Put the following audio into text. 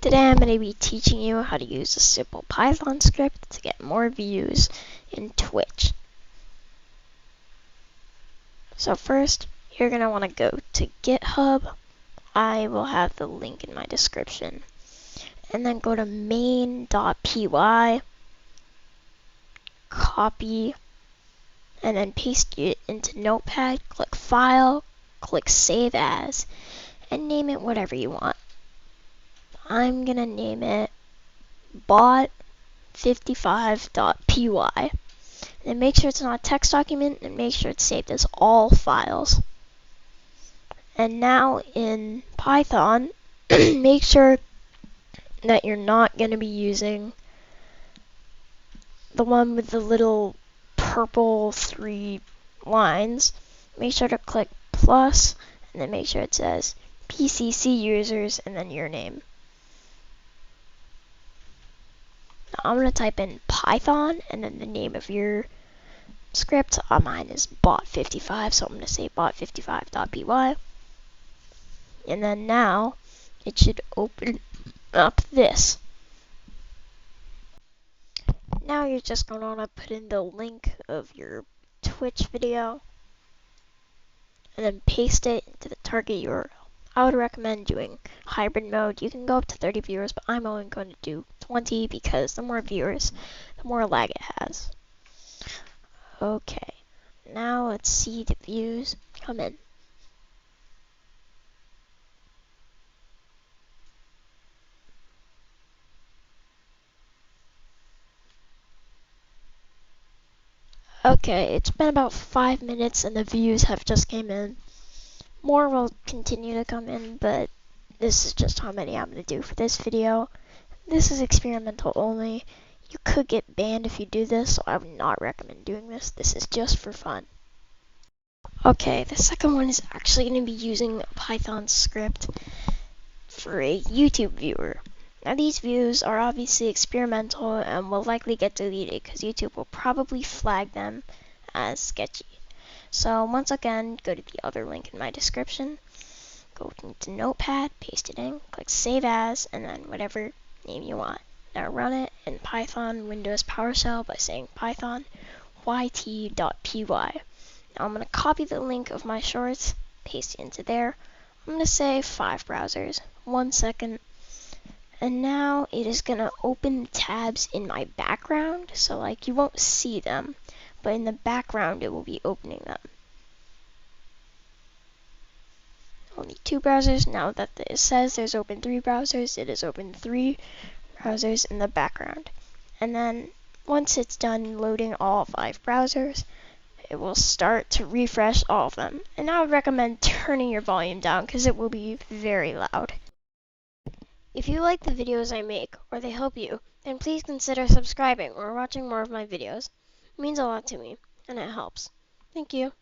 Today I'm going to be teaching you how to use a simple Python script to get more views in Twitch. So first, you're going to want to go to GitHub. I will have the link in my description. And then go to main.py, copy, and then paste it into Notepad. Click File, click Save As, and name it whatever you want. I'm going to name it bot55.py. And make sure it's not a text document, and make sure it's saved as all files. And now in Python, make sure that you're not going to be using the one with the little purple 3 lines. Make sure to click plus, and then make sure it says PCC users, and then your name. Now I'm going to type in Python, and then the name of your script. Mine is bot55, so I'm going to say bot55.py. And then now it should open up this. Now you're just going to want to put in the link of your Twitch video and then paste it into the target URL. I would recommend doing hybrid mode. You can go up to 30 viewers, but I'm only going to do 20 because the more viewers, the more lag it has. Okay, now let's see the views come in. Okay, it's been about 5 minutes and the views have just came in. More will continue to come in, but this is just how many I'm going to do for this video. This is experimental only. You could get banned if you do this, so I would not recommend doing this. This is just for fun. Okay, the second one is actually going to be using a Python script for a YouTube viewer. Now these views are obviously experimental and will likely get deleted because YouTube will probably flag them as sketchy. So once again, go to the other link in my description, go into Notepad, paste it in, click Save As, and then whatever name you want. Now run it in Python Windows PowerShell by saying python yt.py. Now I'm going to copy the link of my shorts, paste it into there. I'm going to say 5 browsers. 1 second. And now it is going to open tabs in my background, so like you won't see them, but in the background it will be opening them. Only 2 browsers. Now that it says there's open 3 browsers, it is open 3 browsers in the background. And then once it's done loading all 5 browsers, it will start to refresh all of them. And I would recommend turning your volume down because it will be very loud. If you like the videos I make, or they help you, then please consider subscribing or watching more of my videos. It means a lot to me, and it helps. Thank you.